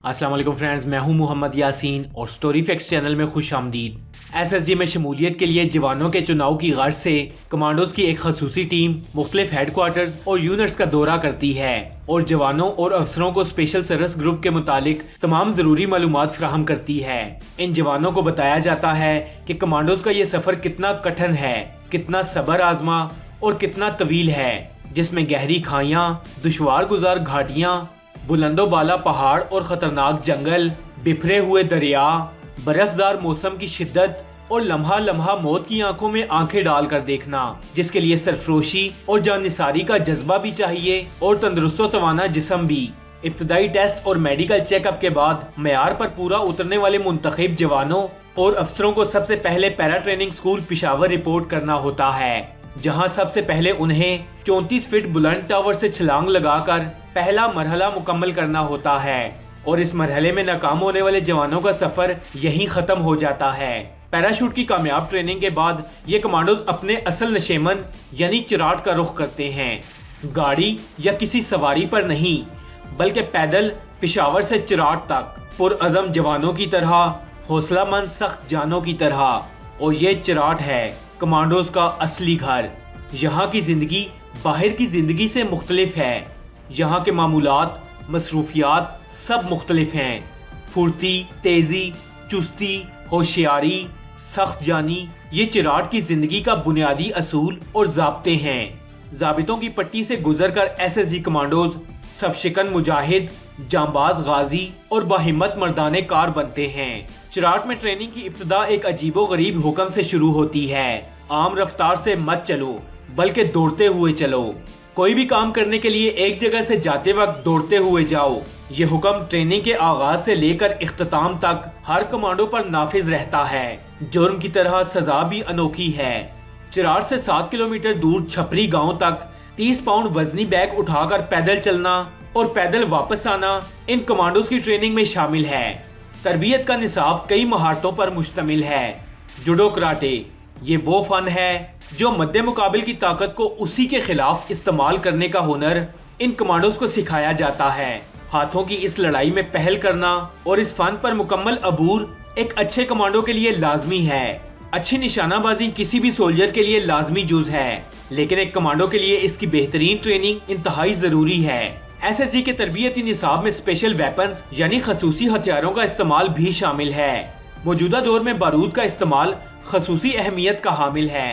अस्सलाम वालेकुम फ्रेंड्स, मैं हूं मोहम्मद यासीन और स्टोरी फैक्ट्स चैनल में खुश आमदीद। एसएसजी में शमूलियत के लिए जवानों के चुनाव की गर्ज से कमांडोज की एक खसूसी टीम मुख्तलिफ हेडक्वार्टर्स और यूनिट्स का दौरा करती है और जवानों और अफसरों को स्पेशल सर्विस ग्रुप के मुतालिक तमाम जरूरी मालूमात फराहम करती है। इन जवानों को बताया जाता है कि कमांडोज का ये सफर कितना कठिन है, कितना सब्र आजमा और कितना तवील है, जिसमें गहरी खाइयाँ, दुश्वार गुजार घाटियाँ, बुलंदो बाला पहाड़ और खतरनाक जंगल, बिखरे हुए दरिया, बर्फदार मौसम की शिद्दत और लम्हा लम्हा मौत की आंखों में आंखें डालकर देखना, जिसके लिए सरफरोशी और जानिसारी का जज्बा भी चाहिए और तंदुरुस्त तवाना जिस्म भी। इब्तदाई टेस्ट और मेडिकल चेकअप के बाद मयार पर पूरा उतरने वाले मुंतखब जवानों और अफसरों को सबसे पहले para training school Peshawar report करना होता है, जहां सबसे पहले उन्हें 34 फीट बुलंद टावर से छलांग लगाकर पहला मरहला मुकम्मल करना होता है और इस मरहले में नाकाम होने वाले जवानों का सफर यहीं खत्म हो जाता है। पैराशूट की कामयाब ट्रेनिंग के बाद ये कमांडोज अपने असल नशेमन यानी चिराट का रुख करते हैं, गाड़ी या किसी सवारी पर नहीं बल्कि पैदल पिशावर से चिराट तक, पुरअज़म जवानों की तरह, हौसलामंद सख्त जानों की तरह। और ये चिराट है कमांडोज का असली घर। यहाँ की जिंदगी बाहर की जिंदगी से मुख्तलिफ है। यहाँ के मामूलात, मसरूफियात सब मुख्तलिफ हैं। फुर्ती, तेजी, चुस्ती, होशियारी, सख्त जानी, ये चिराट की जिंदगी का बुनियादी असूल और ज़ाब्ते हैं। ज़ाबितों की पट्टी से गुजरकर एसएसजी कमांडोज सब शिकन मुजाहिद, जांबाज गाजी और बाहिम्मत मर्दाने कार बनते हैं। चिराट में ट्रेनिंग की इब्तिदा एक अजीबो गरीब हुक्म से शुरू होती है, आम रफ्तार से मत चलो बल्कि दौड़ते हुए चलो। कोई भी काम करने के लिए एक जगह से जाते वक्त दौड़ते हुए जाओ। ये हुक्म ट्रेनिंग के आगाज से लेकर इख्तिताम तक हर कमांडो पर नाफिज रहता है। जुर्म की तरह सजा भी अनोखी है। चिराट से 7 किलोमीटर दूर छपरी गांव तक 30 पाउंड वजनी बैग उठाकर पैदल चलना और पैदल वापस आना इन कमांडोज की ट्रेनिंग में शामिल है। तरबियत का निसाब कई महारतों पर मुश्तमिल है। जुडो कराटे ये वो फन है जो मद्दे मुकाबिल की ताकत को उसी के खिलाफ इस्तेमाल करने का हुनर इन कमांडोज को सिखाया जाता है। हाथों की इस लड़ाई में पहल करना और इस फन पर मुकम्मल अबूर एक अच्छे कमांडो के लिए लाजमी है। अच्छी निशानाबाजी किसी भी सोल्जर के लिए लाजमी जुज है, लेकिन एक कमांडो के लिए इसकी बेहतरीन ट्रेनिंग इंतहाई जरूरी है। एसएसजी के तरबियती निसाब में स्पेशल वेपन्स यानी खसूसी हथियारों का इस्तेमाल भी शामिल है। मौजूदा दौर में बारूद का इस्तेमाल खसूसी अहमियत का हामिल है।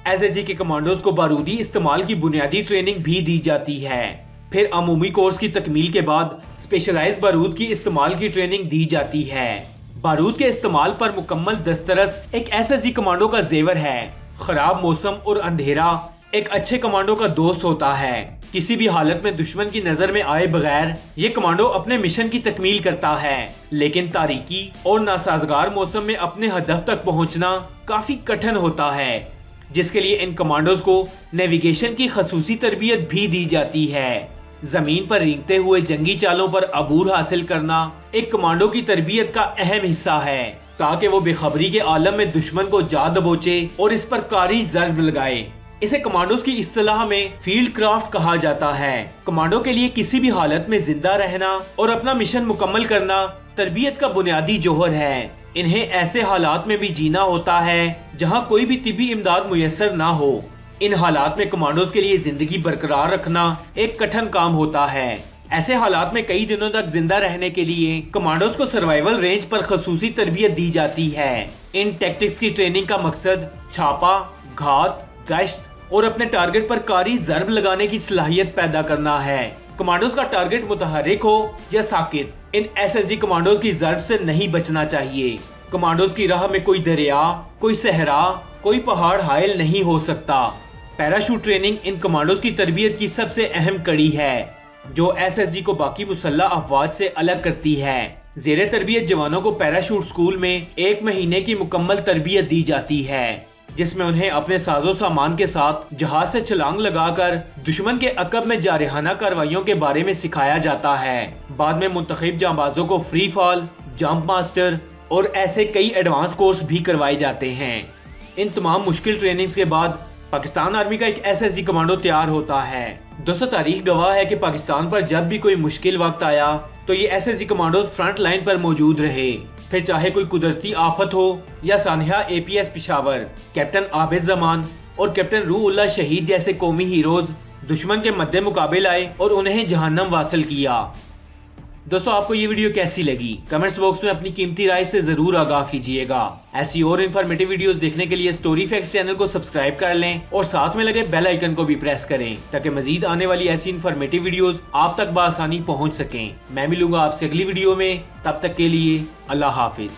एसएसजी के कमांडोज को बारूदी इस्तेमाल की बुनियादी ट्रेनिंग भी दी जाती है। फिर अमूमी कोर्स की तकमील के बाद स्पेशलाइज बारूद की इस्तेमाल की ट्रेनिंग दी जाती है। बारूद के इस्तेमाल पर मुकम्मल दस्तरस एक एसएसजी कमांडो का जेवर है। खराब मौसम और अंधेरा एक अच्छे कमांडो का दोस्त होता है। किसी भी हालत में दुश्मन की नजर में आए बगैर ये कमांडो अपने मिशन की तकमील करता है, लेकिन तारीकी और नासाजगार मौसम में अपने हदफ तक पहुंचना काफी कठिन होता है, जिसके लिए इन कमांडोज को नेविगेशन की खसूसी तरबियत भी दी जाती है। जमीन पर रेंगते हुए जंगी चालों पर अबूर हासिल करना एक कमांडो की तरबियत का अहम हिस्सा है, ताकि वो बेखबरी के आलम में दुश्मन को जा दबोचे और इस पर कारी जर्ब लगाए। इसे कमांडोज की इस्तिलाह में फील्ड क्राफ्ट कहा जाता है। कमांडो के लिए किसी भी हालत में जिंदा रहना और अपना मिशन मुकम्मल करना तरबियत का बुनियादी जौहर है। इन्हें ऐसे हालात में भी जीना होता है जहां कोई भी तिब्बी इमदाद मुयस्सर ना हो। इन हालात में कमांडोज के लिए जिंदगी बरकरार रखना एक कठिन काम होता है। ऐसे हालात में कई दिनों तक जिंदा रहने के लिए कमांडोज को सर्वाइवल रेंज पर खसूसी तरबियत दी जाती है। इन टैक्टिक्स की ट्रेनिंग का मकसद छापा, घात, गश्त और अपने टारगेट पर कारी जर्ब लगाने की सलाहियत पैदा करना है। कमांडोज का टारगेट मुतहरिक हो या साकित, इन एसएसजी कमांडोज की जर्ब से नहीं बचना चाहिए। कमांडोज की राह में कोई दरिया, कोई सहरा, कोई पहाड़ हायल नहीं हो सकता। पैराशूट ट्रेनिंग इन कमांडोज की तरबियत की सबसे अहम कड़ी है, जो एसएसजी को बाकी मुसल्लह अफवाज से अलग करती है। जेरे तरबियत जवानों को पैराशूट स्कूल में 1 महीने की मुकम्मल तरबियत दी जाती है, जिसमें उन्हें अपने साजो सामान के साथ जहाज से छलांग लगाकर दुश्मन के अकब में जारहाना कार्रवाइयों के बारे में सिखाया जाता है। बाद में मुंतखब जांबाजों को फ्री फॉल, जंप मास्टर और ऐसे कई एडवांस कोर्स भी करवाए जाते हैं। इन तमाम मुश्किल ट्रेनिंग्स के बाद पाकिस्तान आर्मी का एक एसएसजी कमांडो तैयार होता है। दोस्तों, तारीख गवाह है कि पाकिस्तान पर जब भी कोई मुश्किल वक्त आया तो ये एसएसजी कमांडोज फ्रंट लाइन पर मौजूद रहे। फिर चाहे कोई कुदरती आफत हो या सानिया एपीएस पेशावर, कैप्टन आबिद जमान और कैप्टन रूहुल्लाह शहीद जैसे कौमी हीरोज दुश्मन के मद्दे मुकाबले आए और उन्हें जहन्नम वासिल किया। दोस्तों, आपको ये वीडियो कैसी लगी? कमेंट्स बॉक्स में अपनी कीमती राय से जरूर आगाह कीजिएगा। ऐसी और इन्फॉर्मेटिव वीडियोस देखने के लिए स्टोरी फैक्ट्स चैनल को सब्सक्राइब कर लें और साथ में लगे बेल आइकन को भी प्रेस करें ताकि मजीद आने वाली ऐसी इन्फॉर्मेटिव वीडियोस आप तक बआसानी पहुंच सकें। मैं मिलूंगा आपसे अगली वीडियो में, तब तक के लिए अल्लाह हाफिज।